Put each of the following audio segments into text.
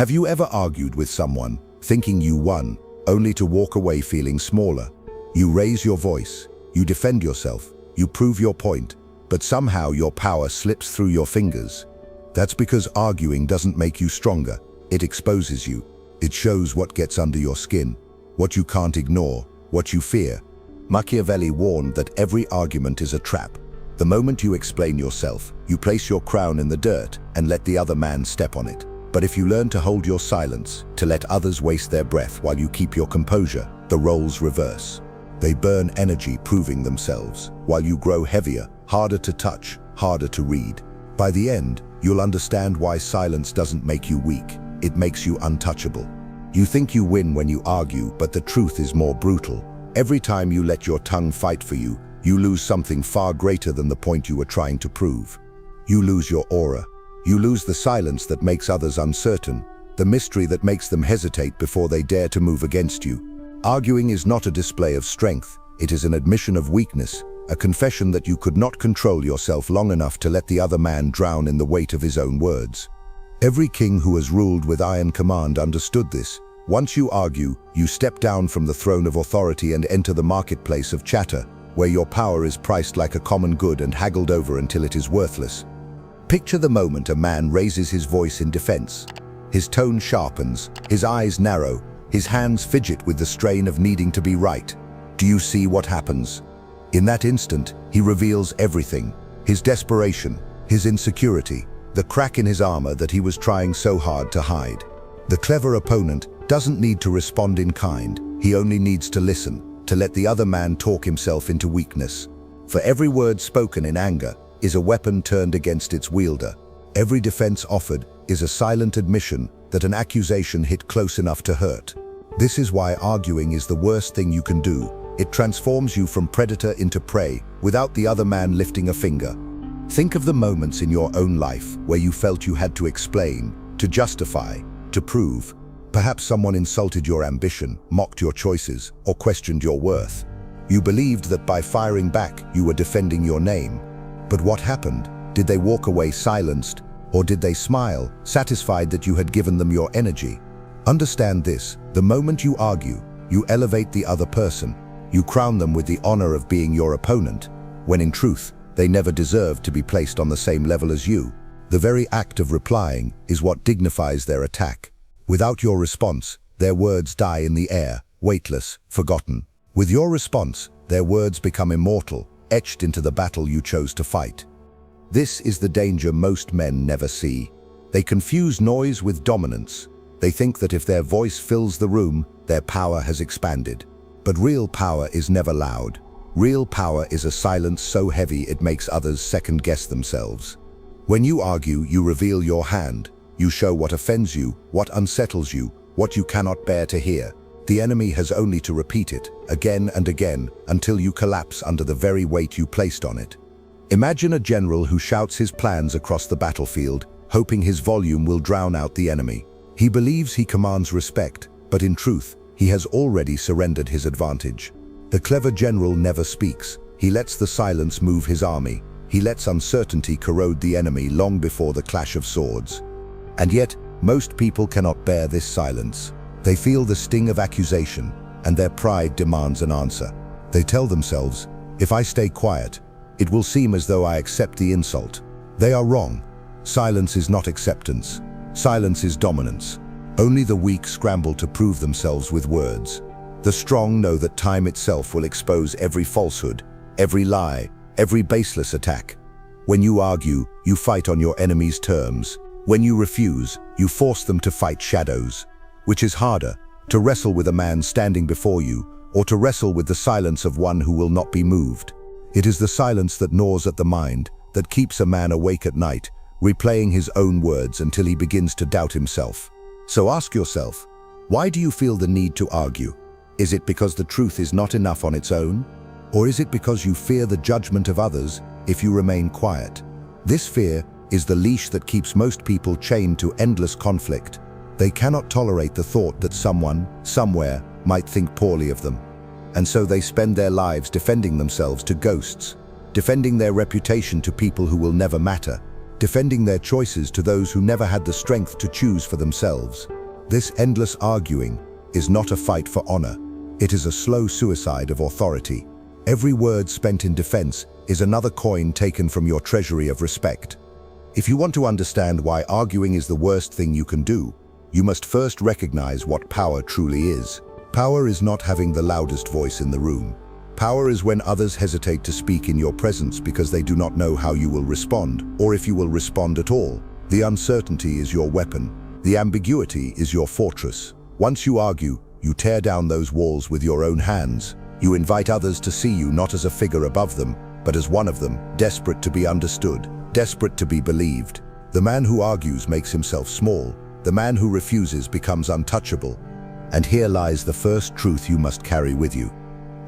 Have you ever argued with someone, thinking you won, only to walk away feeling smaller? You raise your voice, you defend yourself, you prove your point, but somehow your power slips through your fingers. That's because arguing doesn't make you stronger, it exposes you. It shows what gets under your skin, what you can't ignore, what you fear. Machiavelli warned that every argument is a trap. The moment you explain yourself, you place your crown in the dirt and let the other man step on it. But if you learn to hold your silence, to let others waste their breath while you keep your composure, the roles reverse. They burn energy proving themselves, while you grow heavier, harder to touch, harder to read. By the end, you'll understand why silence doesn't make you weak, it makes you untouchable. You think you win when you argue, but the truth is more brutal. Every time you let your tongue fight for you, you lose something far greater than the point you were trying to prove. You lose your aura. You lose the silence that makes others uncertain, the mystery that makes them hesitate before they dare to move against you. Arguing is not a display of strength, it is an admission of weakness, a confession that you could not control yourself long enough to let the other man drown in the weight of his own words. Every king who has ruled with iron command understood this. Once you argue, you step down from the throne of authority and enter the marketplace of chatter, where your power is priced like a common good and haggled over until it is worthless. Picture the moment a man raises his voice in defense. His tone sharpens, his eyes narrow, his hands fidget with the strain of needing to be right. Do you see what happens? In that instant, he reveals everything: his desperation, his insecurity, the crack in his armor that he was trying so hard to hide. The clever opponent doesn't need to respond in kind, he only needs to listen, to let the other man talk himself into weakness. For every word spoken in anger is a weapon turned against its wielder. Every defense offered is a silent admission that an accusation hit close enough to hurt. This is why arguing is the worst thing you can do. It transforms you from predator into prey, without the other man lifting a finger. Think of the moments in your own life where you felt you had to explain, to justify, to prove. Perhaps someone insulted your ambition, mocked your choices, or questioned your worth. You believed that by firing back, you were defending your name. But what happened? Did they walk away silenced? Or did they smile, satisfied that you had given them your energy? Understand this: the moment you argue, you elevate the other person. You crown them with the honor of being your opponent, when in truth, they never deserved to be placed on the same level as you. The very act of replying is what dignifies their attack. Without your response, their words die in the air, weightless, forgotten. With your response, their words become immortal, etched into the battle you chose to fight. This is the danger most men never see. They confuse noise with dominance. They think that if their voice fills the room, their power has expanded. But real power is never loud. Real power is a silence so heavy it makes others second-guess themselves. When you argue, you reveal your hand. You show what offends you, what unsettles you, what you cannot bear to hear. The enemy has only to repeat it, again and again, until you collapse under the very weight you placed on it. Imagine a general who shouts his plans across the battlefield, hoping his volume will drown out the enemy. He believes he commands respect, but in truth, he has already surrendered his advantage. The clever general never speaks. He lets the silence move his army. He lets uncertainty corrode the enemy long before the clash of swords. And yet, most people cannot bear this silence. They feel the sting of accusation, and their pride demands an answer. They tell themselves, if I stay quiet, it will seem as though I accept the insult. They are wrong. Silence is not acceptance. Silence is dominance. Only the weak scramble to prove themselves with words. The strong know that time itself will expose every falsehood, every lie, every baseless attack. When you argue, you fight on your enemy's terms. When you refuse, you force them to fight shadows. Which is harder, to wrestle with a man standing before you, or to wrestle with the silence of one who will not be moved? It is the silence that gnaws at the mind, that keeps a man awake at night, replaying his own words until he begins to doubt himself. So ask yourself, why do you feel the need to argue? Is it because the truth is not enough on its own? Or is it because you fear the judgment of others if you remain quiet? This fear is the leash that keeps most people chained to endless conflict. They cannot tolerate the thought that someone, somewhere, might think poorly of them. And so they spend their lives defending themselves to ghosts, defending their reputation to people who will never matter. defending their choices to those who never had the strength to choose for themselves. This endless arguing is not a fight for honor. It is a slow suicide of authority. Every word spent in defense is another coin taken from your treasury of respect. If you want to understand why arguing is the worst thing you can do, you must first recognize what power truly is. Power is not having the loudest voice in the room. Power is when others hesitate to speak in your presence because they do not know how you will respond, or if you will respond at all. The uncertainty is your weapon. The ambiguity is your fortress. Once you argue, you tear down those walls with your own hands. You invite others to see you not as a figure above them, but as one of them, desperate to be understood, desperate to be believed. The man who argues makes himself small. The man who refuses becomes untouchable. And here lies the first truth you must carry with you.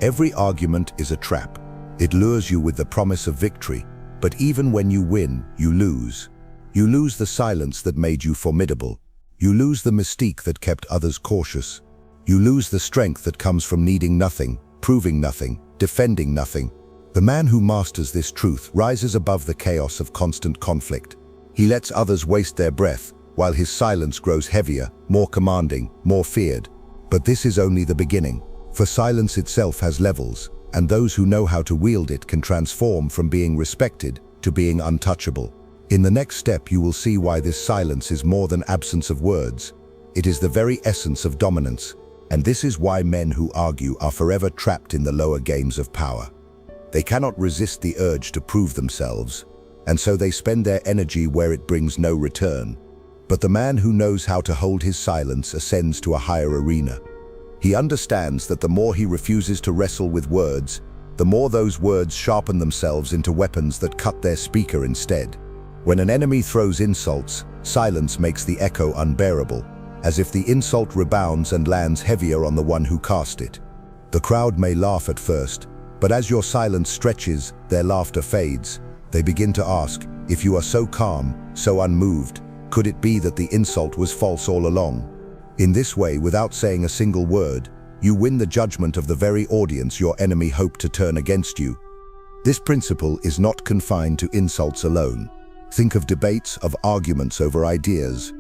Every argument is a trap. It lures you with the promise of victory, but even when you win, you lose. You lose the silence that made you formidable. You lose the mystique that kept others cautious. You lose the strength that comes from needing nothing, proving nothing, defending nothing. The man who masters this truth rises above the chaos of constant conflict. He lets others waste their breath, while his silence grows heavier, more commanding, more feared. But this is only the beginning, for silence itself has levels, and those who know how to wield it can transform from being respected to being untouchable. In the next step, you will see why this silence is more than absence of words. It is the very essence of dominance, and this is why men who argue are forever trapped in the lower games of power. They cannot resist the urge to prove themselves, and so they spend their energy where it brings no return. But the man who knows how to hold his silence ascends to a higher arena. He understands that the more he refuses to wrestle with words, the more those words sharpen themselves into weapons that cut their speaker instead. When an enemy throws insults, silence makes the echo unbearable, as if the insult rebounds and lands heavier on the one who cast it. The crowd may laugh at first, but as your silence stretches, their laughter fades. They begin to ask, if you are so calm, so unmoved, could it be that the insult was false all along? In this way, without saying a single word, you win the judgment of the very audience your enemy hoped to turn against you. This principle is not confined to insults alone. Think of debates, of arguments over ideas,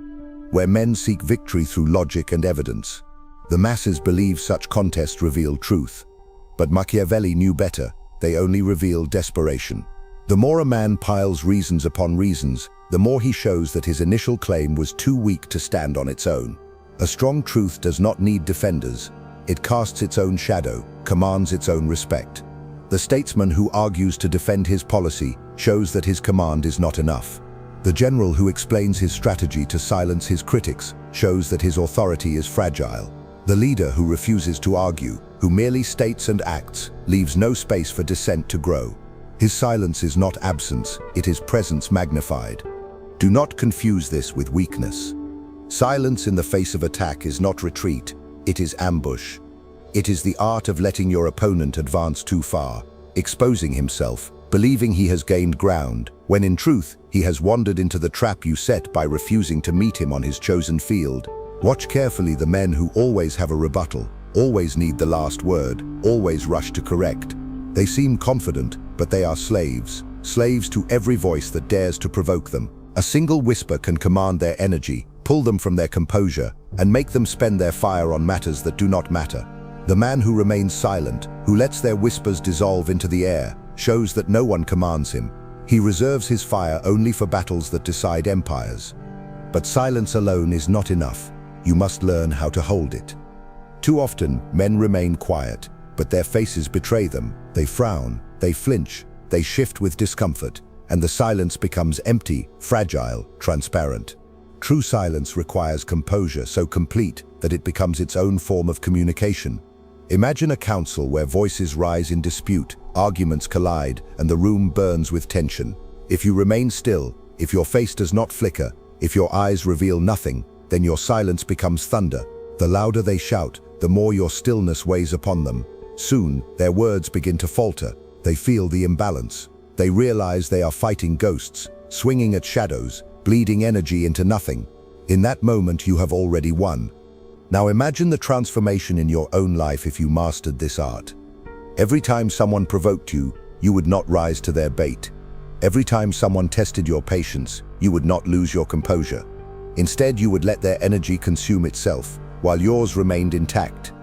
where men seek victory through logic and evidence. The masses believe such contests reveal truth. But Machiavelli knew better. They only reveal desperation. The more a man piles reasons upon reasons, the more he shows that his initial claim was too weak to stand on its own. A strong truth does not need defenders. It casts its own shadow, commands its own respect. The statesman who argues to defend his policy shows that his command is not enough. The general who explains his strategy to silence his critics shows that his authority is fragile. The leader who refuses to argue, who merely states and acts, leaves no space for dissent to grow. His silence is not absence, it is presence magnified. Do not confuse this with weakness. Silence in the face of attack is not retreat, it is ambush. It is the art of letting your opponent advance too far, exposing himself, believing he has gained ground, when in truth, he has wandered into the trap you set by refusing to meet him on his chosen field. Watch carefully the men who always have a rebuttal, always need the last word, always rush to correct. They seem confident, but they are slaves, slaves to every voice that dares to provoke them. A single whisper can command their energy, pull them from their composure, and make them spend their fire on matters that do not matter. The man who remains silent, who lets their whispers dissolve into the air, shows that no one commands him. He reserves his fire only for battles that decide empires. But silence alone is not enough. You must learn how to hold it. Too often, men remain quiet, but their faces betray them. They frown, they flinch, they shift with discomfort, and the silence becomes empty, fragile, transparent. True silence requires composure so complete that it becomes its own form of communication. Imagine a council where voices rise in dispute, arguments collide, and the room burns with tension. If you remain still, if your face does not flicker, if your eyes reveal nothing, then your silence becomes thunder. The louder they shout, the more your stillness weighs upon them. Soon, their words begin to falter. They feel the imbalance. They realize they are fighting ghosts, swinging at shadows, bleeding energy into nothing. In that moment, you have already won. Now imagine the transformation in your own life if you mastered this art. Every time someone provoked you, you would not rise to their bait. Every time someone tested your patience, you would not lose your composure. Instead, you would let their energy consume itself, while yours remained intact.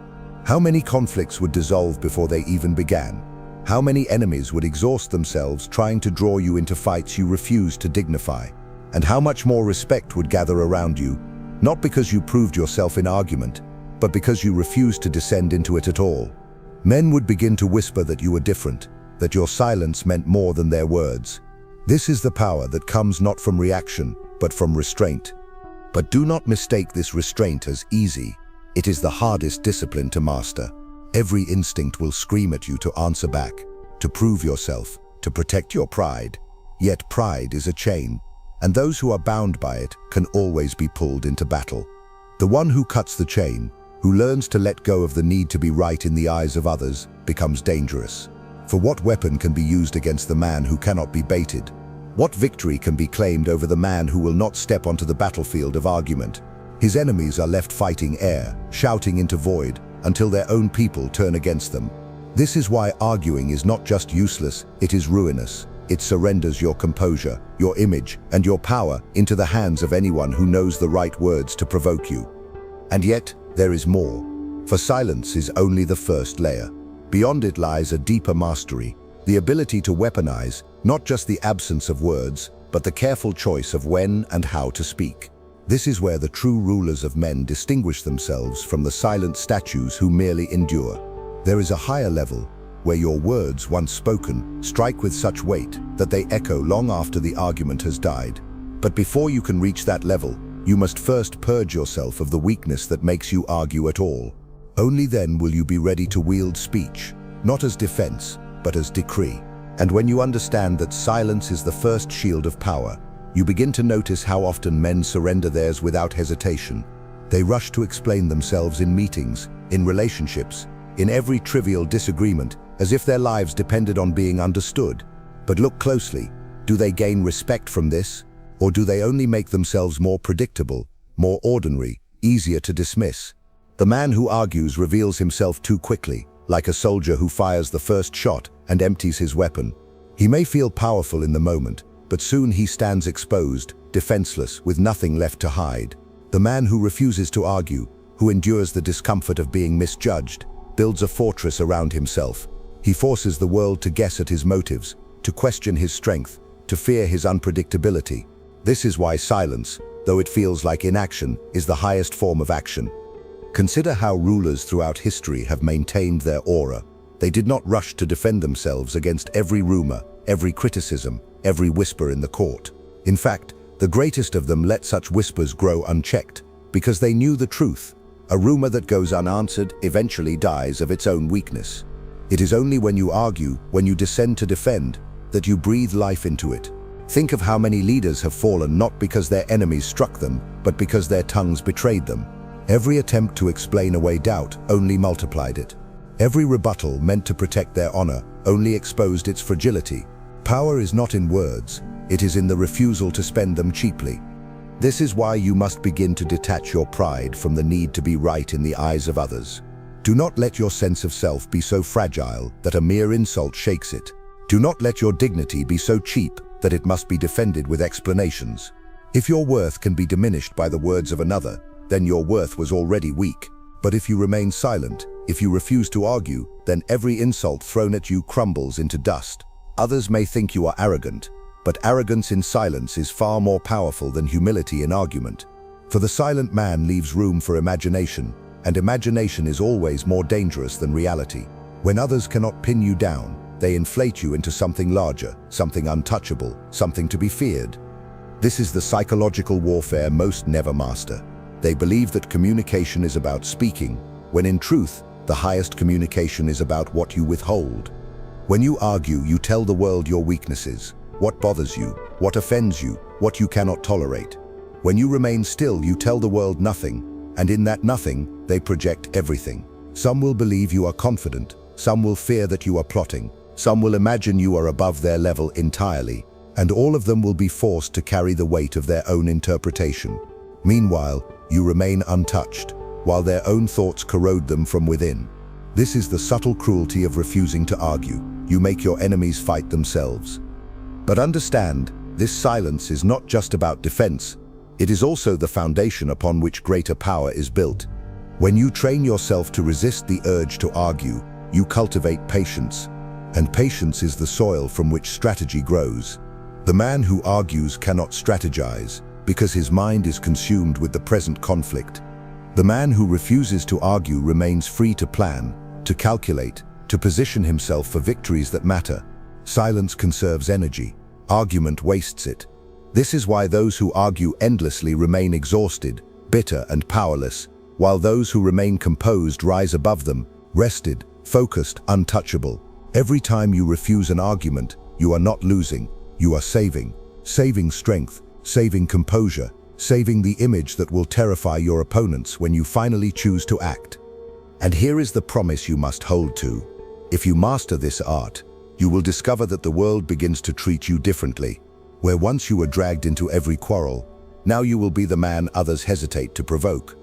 How many conflicts would dissolve before they even began? How many enemies would exhaust themselves trying to draw you into fights you refused to dignify? And how much more respect would gather around you, not because you proved yourself in argument, but because you refused to descend into it at all? Men would begin to whisper that you were different, that your silence meant more than their words. This is the power that comes not from reaction, but from restraint. But do not mistake this restraint as easy. It is the hardest discipline to master. Every instinct will scream at you to answer back, to prove yourself, to protect your pride. Yet pride is a chain, and those who are bound by it can always be pulled into battle. The one who cuts the chain, who learns to let go of the need to be right in the eyes of others, becomes dangerous. For what weapon can be used against the man who cannot be baited? What victory can be claimed over the man who will not step onto the battlefield of argument? His enemies are left fighting air, shouting into void, until their own people turn against them. This is why arguing is not just useless, it is ruinous. It surrenders your composure, your image, and your power into the hands of anyone who knows the right words to provoke you. And yet, there is more. For silence is only the first layer. Beyond it lies a deeper mastery, the ability to weaponize not just the absence of words, but the careful choice of when and how to speak. This is where the true rulers of men distinguish themselves from the silent statues who merely endure. There is a higher level, where your words, once spoken, strike with such weight that they echo long after the argument has died. But before you can reach that level, you must first purge yourself of the weakness that makes you argue at all. Only then will you be ready to wield speech, not as defense, but as decree. And when you understand that silence is the first shield of power, you begin to notice how often men surrender theirs without hesitation. They rush to explain themselves in meetings, in relationships, in every trivial disagreement, as if their lives depended on being understood. But look closely. Do they gain respect from this? Or do they only make themselves more predictable, more ordinary, easier to dismiss? The man who argues reveals himself too quickly, like a soldier who fires the first shot and empties his weapon. He may feel powerful in the moment, but soon he stands exposed, defenseless, with nothing left to hide. The man who refuses to argue, who endures the discomfort of being misjudged, builds a fortress around himself. He forces the world to guess at his motives, to question his strength, to fear his unpredictability. This is why silence, though it feels like inaction, is the highest form of action. Consider how rulers throughout history have maintained their aura. They did not rush to defend themselves against every rumor, every criticism, every whisper in the court. In fact, the greatest of them let such whispers grow unchecked, because they knew the truth. A rumor that goes unanswered eventually dies of its own weakness. It is only when you argue, when you descend to defend, that you breathe life into it. Think of how many leaders have fallen not because their enemies struck them, but because their tongues betrayed them. Every attempt to explain away doubt only multiplied it. Every rebuttal meant to protect their honor only exposed its fragility. Power is not in words, it is in the refusal to spend them cheaply. This is why you must begin to detach your pride from the need to be right in the eyes of others. Do not let your sense of self be so fragile that a mere insult shakes it. Do not let your dignity be so cheap that it must be defended with explanations. If your worth can be diminished by the words of another, then your worth was already weak. But if you remain silent, if you refuse to argue, then every insult thrown at you crumbles into dust. Others may think you are arrogant, but arrogance in silence is far more powerful than humility in argument. For the silent man leaves room for imagination, and imagination is always more dangerous than reality. When others cannot pin you down, they inflate you into something larger, something untouchable, something to be feared. This is the psychological warfare most never master. They believe that communication is about speaking, when in truth, the highest communication is about what you withhold. When you argue, you tell the world your weaknesses, what bothers you, what offends you, what you cannot tolerate. When you remain still, you tell the world nothing, and in that nothing, they project everything. Some will believe you are confident, some will fear that you are plotting, some will imagine you are above their level entirely, and all of them will be forced to carry the weight of their own interpretation. Meanwhile, you remain untouched, while their own thoughts corrode them from within. This is the subtle cruelty of refusing to argue. You make your enemies fight themselves. But understand, this silence is not just about defense. It is also the foundation upon which greater power is built. When you train yourself to resist the urge to argue, you cultivate patience. And patience is the soil from which strategy grows. The man who argues cannot strategize, because his mind is consumed with the present conflict. The man who refuses to argue remains free to plan, to calculate, to position himself for victories that matter. Silence conserves energy. Argument wastes it. This is why those who argue endlessly remain exhausted, bitter and powerless, while those who remain composed rise above them, rested, focused, untouchable. Every time you refuse an argument, you are not losing, you are saving. Saving strength, saving composure, saving the image that will terrify your opponents when you finally choose to act. And here is the promise you must hold to. If you master this art, you will discover that the world begins to treat you differently. Where once you were dragged into every quarrel, now you will be the man others hesitate to provoke.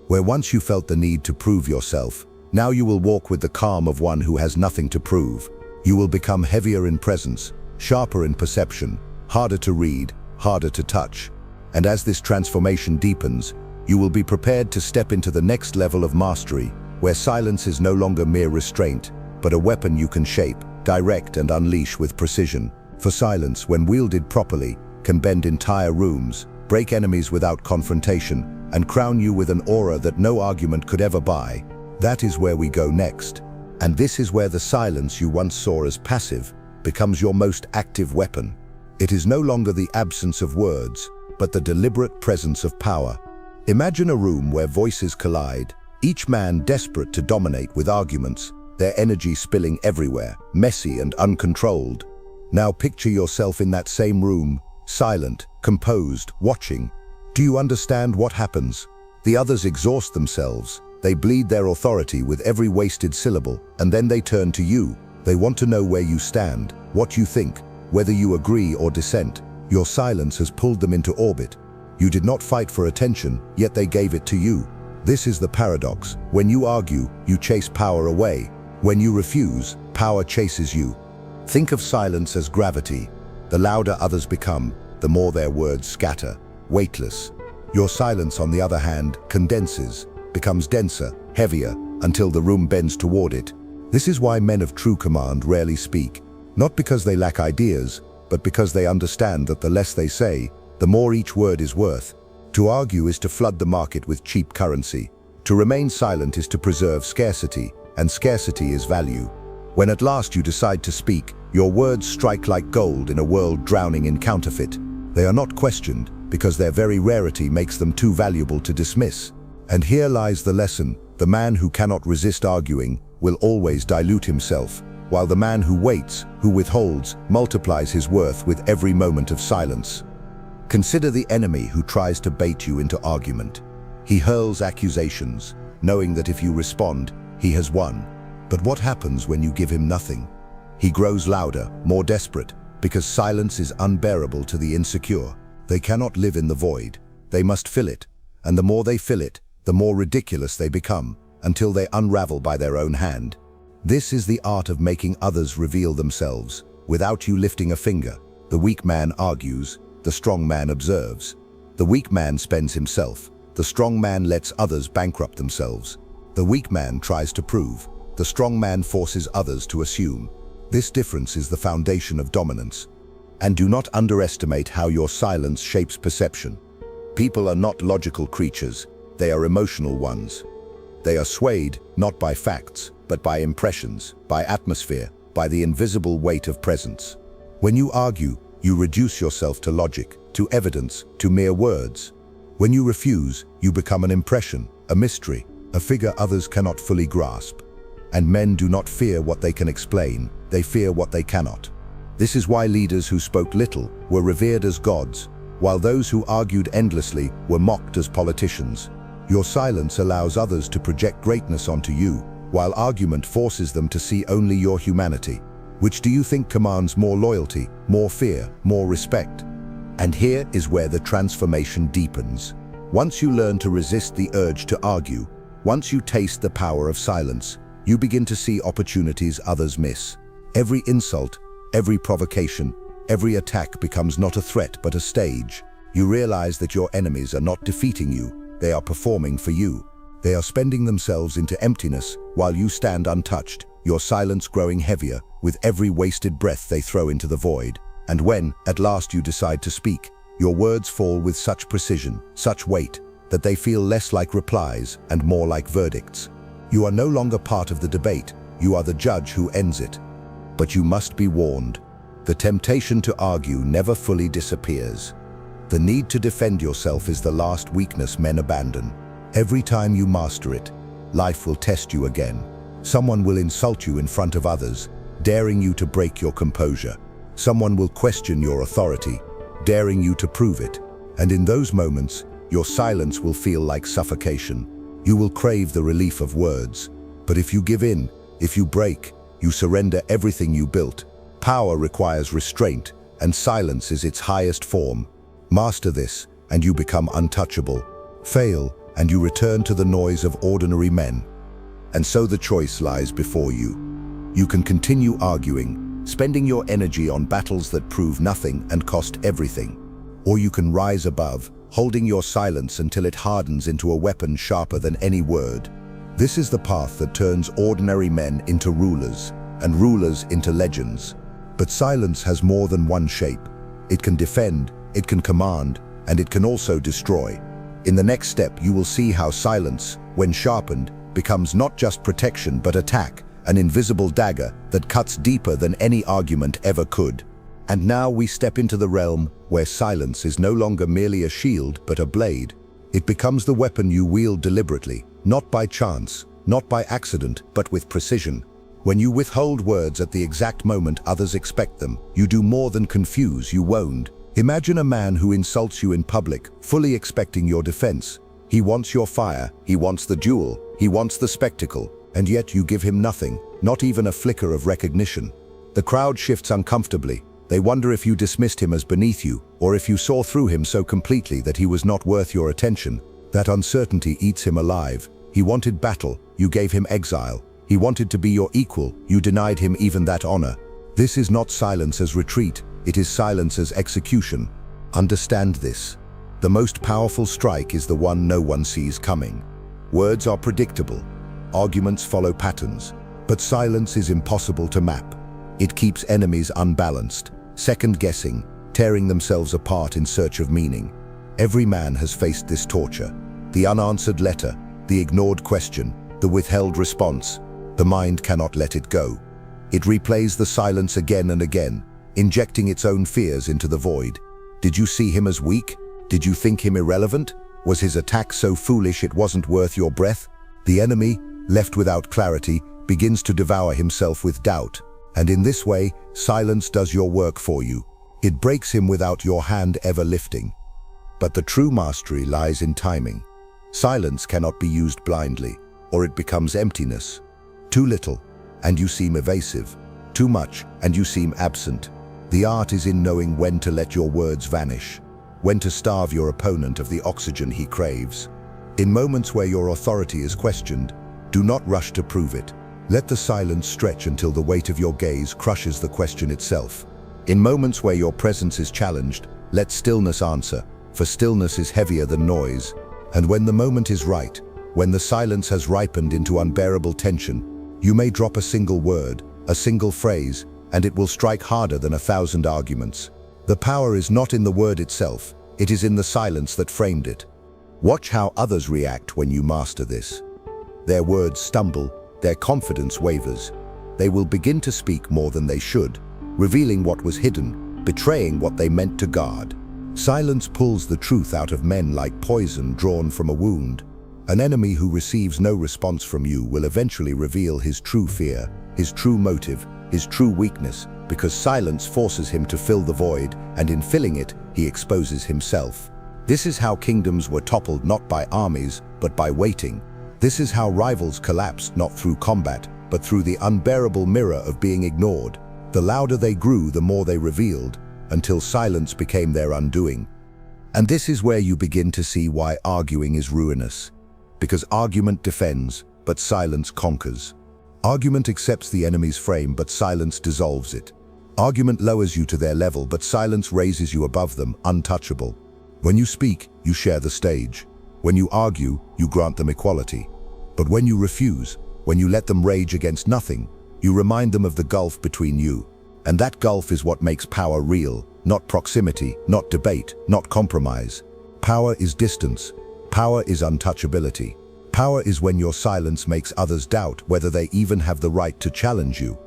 Where once you felt the need to prove yourself, now you will walk with the calm of one who has nothing to prove. You will become heavier in presence, sharper in perception, harder to read, harder to touch. And as this transformation deepens, you will be prepared to step into the next level of mastery, where silence is no longer mere restraint, but a weapon you can shape, direct and unleash with precision. For silence, when wielded properly, can bend entire rooms, break enemies without confrontation, and crown you with an aura that no argument could ever buy. That is where we go next. And this is where the silence you once saw as passive becomes your most active weapon. It is no longer the absence of words, but the deliberate presence of power. Imagine a room where voices collide, each man desperate to dominate with arguments, their energy spilling everywhere, messy and uncontrolled. Now picture yourself in that same room, silent, composed, watching. Do you understand what happens? The others exhaust themselves. They bleed their authority with every wasted syllable, and then they turn to you. They want to know where you stand, what you think, whether you agree or dissent. Your silence has pulled them into orbit. You did not fight for attention, yet they gave it to you. This is the paradox. When you argue, you chase power away. When you refuse, power chases you. Think of silence as gravity. The louder others become, the more their words scatter, weightless. Your silence, on the other hand, condenses, becomes denser, heavier, until the room bends toward it. This is why men of true command rarely speak, not because they lack ideas, but because they understand that the less they say, the more each word is worth. To argue is to flood the market with cheap currency. To remain silent is to preserve scarcity, and scarcity is value. When at last you decide to speak, your words strike like gold in a world drowning in counterfeit. They are not questioned, because their very rarity makes them too valuable to dismiss. And here lies the lesson. The man who cannot resist arguing will always dilute himself, while the man who waits, who withholds, multiplies his worth with every moment of silence. Consider the enemy who tries to bait you into argument. He hurls accusations, knowing that if you respond, he has won. But what happens when you give him nothing? He grows louder, more desperate, because silence is unbearable to the insecure. They cannot live in the void. They must fill it, and the more they fill it, the more ridiculous they become, until they unravel by their own hand. This is the art of making others reveal themselves, without you lifting a finger. The weak man argues, the strong man observes. The weak man spends himself. The strong man lets others bankrupt themselves. The weak man tries to prove. The strong man forces others to assume. This difference is the foundation of dominance. And do not underestimate how your silence shapes perception. People are not logical creatures. They are emotional ones. They are swayed not by facts, but by impressions, by atmosphere, by the invisible weight of presence. When you argue, you reduce yourself to logic, to evidence, to mere words. When you refuse, you become an impression, a mystery, a figure others cannot fully grasp. And men do not fear what they can explain, they fear what they cannot. This is why leaders who spoke little were revered as gods, while those who argued endlessly were mocked as politicians. Your silence allows others to project greatness onto you, while argument forces them to see only your humanity. Which do you think commands more loyalty, more fear, more respect? And here is where the transformation deepens. Once you learn to resist the urge to argue, once you taste the power of silence, you begin to see opportunities others miss. Every insult, every provocation, Every attack becomes not a threat but a stage. You realize that your enemies are not defeating you, they are performing for you. They are spending themselves into emptiness while you stand untouched, your silence growing heavier with every wasted breath they throw into the void. And when, at last, you decide to speak, your words fall with such precision, such weight, that they feel less like replies and more like verdicts. You are no longer part of the debate, you are the judge who ends it. But you must be warned. The temptation to argue never fully disappears. The need to defend yourself is the last weakness men abandon. Every time you master it, life will test you again. Someone will insult you in front of others, daring you to break your composure. Someone will question your authority, daring you to prove it. And in those moments, your silence will feel like suffocation. You will crave the relief of words. But if you give in, if you break, you surrender everything you built. Power requires restraint, and silence is its highest form. Master this, and you become untouchable. Fail, and you return to the noise of ordinary men. And so the choice lies before you. You can continue arguing, spending your energy on battles that prove nothing and cost everything. Or you can rise above, holding your silence until it hardens into a weapon sharper than any word. This is the path that turns ordinary men into rulers, and rulers into legends. But silence has more than one shape. It can defend, it can command, and it can also destroy. In the next step, you will see how silence, when sharpened, becomes not just protection but attack, an invisible dagger that cuts deeper than any argument ever could. And now we step into the realm where silence is no longer merely a shield but a blade. It becomes the weapon you wield deliberately, not by chance, not by accident, but with precision. When you withhold words at the exact moment others expect them, you do more than confuse, you wound. Imagine a man who insults you in public, fully expecting your defense. He wants your fire, he wants the duel, he wants the spectacle, and yet you give him nothing, not even a flicker of recognition. The crowd shifts uncomfortably. They wonder if you dismissed him as beneath you, or if you saw through him so completely that he was not worth your attention. That uncertainty eats him alive. He wanted battle, you gave him exile. He wanted to be your equal, you denied him even that honor. This is not silence as retreat, it is silence as execution. Understand this. The most powerful strike is the one no one sees coming. Words are predictable. Arguments follow patterns. But silence is impossible to map. It keeps enemies unbalanced, second-guessing, tearing themselves apart in search of meaning. Every man has faced this torture. The unanswered letter, the ignored question, the withheld response. The mind cannot let it go. It replays the silence again and again, injecting its own fears into the void. Did you see him as weak? Did you think him irrelevant? Was his attack so foolish it wasn't worth your breath? The enemy, left without clarity, begins to devour himself with doubt. And in this way, silence does your work for you. It breaks him without your hand ever lifting. But the true mastery lies in timing. Silence cannot be used blindly, or it becomes emptiness. Too little, and you seem evasive. Too much, and you seem absent. The art is in knowing when to let your words vanish, when to starve your opponent of the oxygen he craves. In moments where your authority is questioned, do not rush to prove it. Let the silence stretch until the weight of your gaze crushes the question itself. In moments where your presence is challenged, let stillness answer, for stillness is heavier than noise. And when the moment is right, when the silence has ripened into unbearable tension, you may drop a single word, a single phrase, and it will strike harder than 1,000 arguments. The power is not in the word itself, it is in the silence that framed it. Watch how others react when you master this. Their words stumble, their confidence wavers. They will begin to speak more than they should, revealing what was hidden, betraying what they meant to guard. Silence pulls the truth out of men like poison drawn from a wound. An enemy who receives no response from you will eventually reveal his true fear, his true motive, his true weakness, because silence forces him to fill the void, and in filling it, he exposes himself. This is how kingdoms were toppled not by armies, but by waiting. This is how rivals collapsed not through combat, but through the unbearable mirror of being ignored. The louder they grew, the more they revealed, until silence became their undoing. And this is where you begin to see why arguing is ruinous. Because argument defends, but silence conquers. Argument accepts the enemy's frame, but silence dissolves it. Argument lowers you to their level, but silence raises you above them, untouchable. When you speak, you share the stage. When you argue, you grant them equality. But when you refuse, when you let them rage against nothing, you remind them of the gulf between you. And that gulf is what makes power real, not proximity, not debate, not compromise. Power is distance. Power is untouchability. Power is when your silence makes others doubt whether they even have the right to challenge you.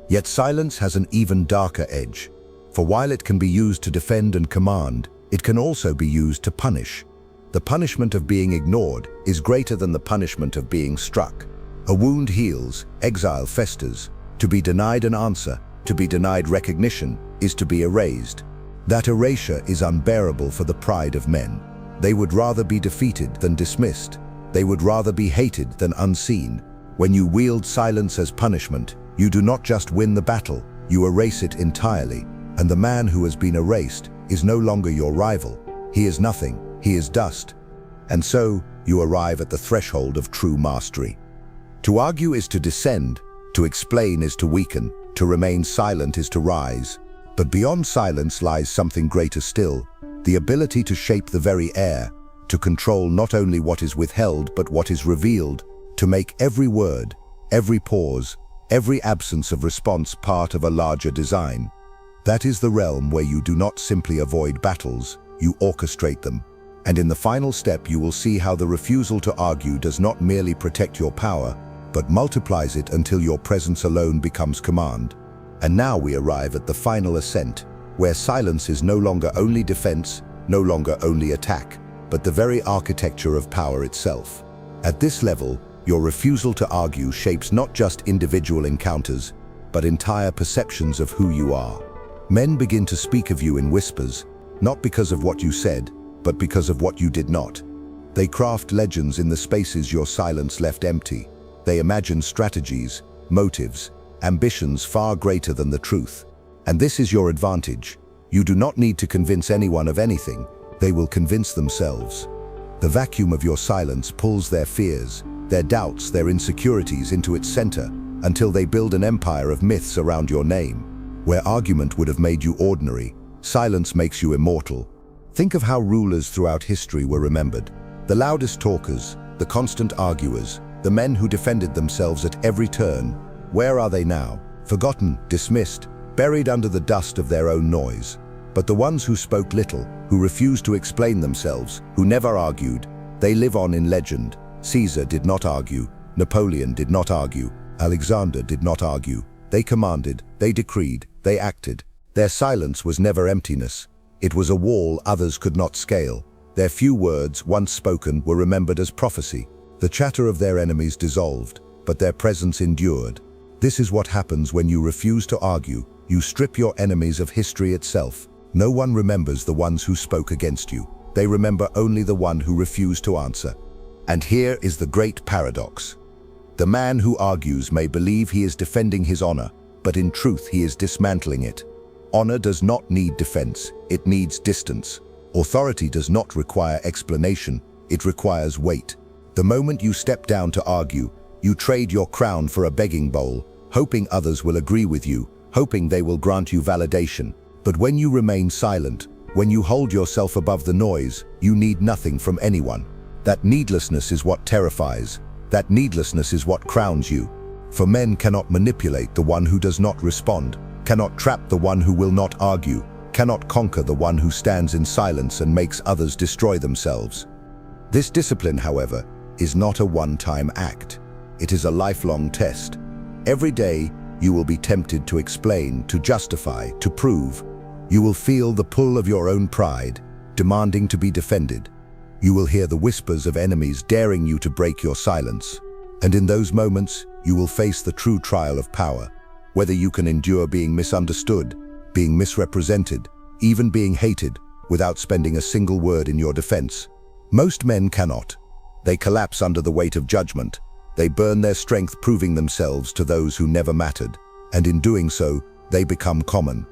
Yet silence has an even darker edge. For while it can be used to defend and command, it can also be used to punish. The punishment of being ignored is greater than the punishment of being struck. A wound heals, exile festers. To be denied an answer, to be denied recognition, is to be erased. That erasure is unbearable for the pride of men. They would rather be defeated than dismissed. They would rather be hated than unseen. When you wield silence as punishment, you do not just win the battle, you erase it entirely. And the man who has been erased is no longer your rival. He is nothing, he is dust. And so, you arrive at the threshold of true mastery. To argue is to descend, to explain is to weaken, to remain silent is to rise. But beyond silence lies something greater still, the ability to shape the very air, to control not only what is withheld but what is revealed, to make every word, every pause, every absence of response part of a larger design. That is the realm where you do not simply avoid battles, you orchestrate them. And in the final step you will see how the refusal to argue does not merely protect your power, but multiplies it until your presence alone becomes command. And now we arrive at the final ascent, where silence is no longer only defense, no longer only attack, but the very architecture of power itself. At this level, your refusal to argue shapes not just individual encounters, but entire perceptions of who you are. Men begin to speak of you in whispers, not because of what you said, but because of what you did not. They craft legends in the spaces your silence left empty. They imagine strategies, motives, ambitions far greater than the truth. And this is your advantage. You do not need to convince anyone of anything. They will convince themselves. The vacuum of your silence pulls their fears, their doubts, their insecurities into its center, until they build an empire of myths around your name. Where argument would have made you ordinary, silence makes you immortal. Think of how rulers throughout history were remembered. The loudest talkers, the constant arguers, the men who defended themselves at every turn. Where are they now? Forgotten, dismissed, buried under the dust of their own noise. But the ones who spoke little, who refused to explain themselves, who never argued, they live on in legend. Caesar did not argue. Napoleon did not argue. Alexander did not argue. They commanded, they decreed, they acted. Their silence was never emptiness. It was a wall others could not scale. Their few words, once spoken, were remembered as prophecy. The chatter of their enemies dissolved, but their presence endured. This is what happens when you refuse to argue. You strip your enemies of history itself. No one remembers the ones who spoke against you. They remember only the one who refused to answer. And here is the great paradox. The man who argues may believe he is defending his honor, but in truth he is dismantling it. Honor does not need defense, it needs distance. Authority does not require explanation, it requires weight. The moment you step down to argue, you trade your crown for a begging bowl, hoping others will agree with you, hoping they will grant you validation. But when you remain silent, when you hold yourself above the noise, you need nothing from anyone. That needlessness is what terrifies. That needlessness is what crowns you. For men cannot manipulate the one who does not respond, cannot trap the one who will not argue, cannot conquer the one who stands in silence and makes others destroy themselves. This discipline, however, is not a one-time act. It is a lifelong test. Every day, you will be tempted to explain, to justify, to prove. You will feel the pull of your own pride, demanding to be defended. You will hear the whispers of enemies daring you to break your silence. And in those moments, you will face the true trial of power. Whether you can endure being misunderstood, being misrepresented, even being hated, without spending a single word in your defense. Most men cannot. They collapse under the weight of judgment. They burn their strength proving themselves to those who never mattered. And in doing so, they become common.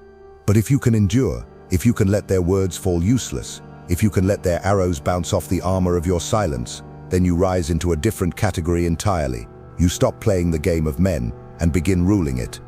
But if you can endure, if you can let their words fall useless, if you can let their arrows bounce off the armor of your silence, then you rise into a different category entirely. You stop playing the game of men and begin ruling it.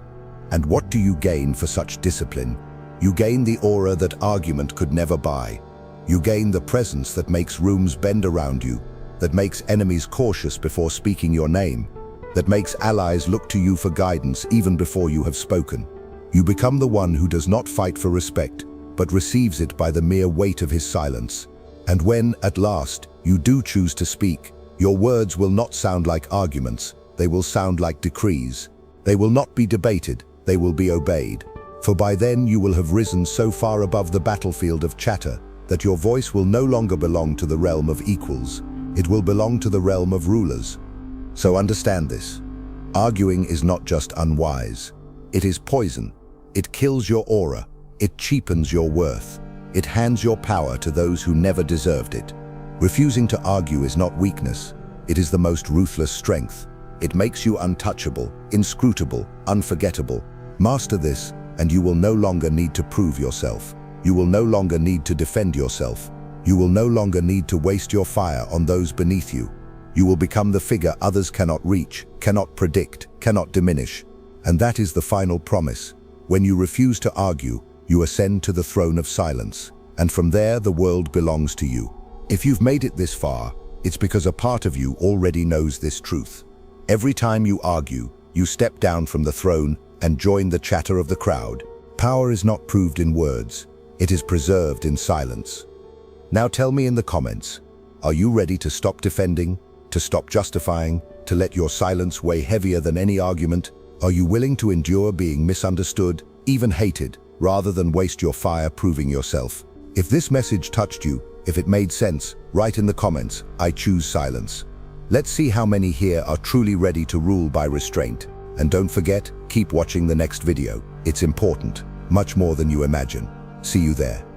And what do you gain for such discipline? You gain the aura that argument could never buy. You gain the presence that makes rooms bend around you, that makes enemies cautious before speaking your name, that makes allies look to you for guidance even before you have spoken. You become the one who does not fight for respect, but receives it by the mere weight of his silence. And when, at last, you do choose to speak, your words will not sound like arguments, they will sound like decrees. They will not be debated, they will be obeyed. For by then you will have risen so far above the battlefield of chatter that your voice will no longer belong to the realm of equals. It will belong to the realm of rulers. So understand this. Arguing is not just unwise. It is poison. It kills your aura. It cheapens your worth. It hands your power to those who never deserved it. Refusing to argue is not weakness. It is the most ruthless strength. It makes you untouchable, inscrutable, unforgettable. Master this, and you will no longer need to prove yourself. You will no longer need to defend yourself. You will no longer need to waste your fire on those beneath you. You will become the figure others cannot reach, cannot predict, cannot diminish. And that is the final promise. When you refuse to argue, you ascend to the throne of silence. And from there, the world belongs to you. If you've made it this far, it's because a part of you already knows this truth. Every time you argue, you step down from the throne and join the chatter of the crowd. Power is not proved in words. It is preserved in silence. Now tell me in the comments, are you ready to stop defending, to stop justifying, to let your silence weigh heavier than any argument? Are you willing to endure being misunderstood, even hated, rather than waste your fire proving yourself? If this message touched you, if it made sense, write in the comments, I choose silence. Let's see how many here are truly ready to rule by restraint. And don't forget, keep watching the next video. It's important, much more than you imagine. See you there.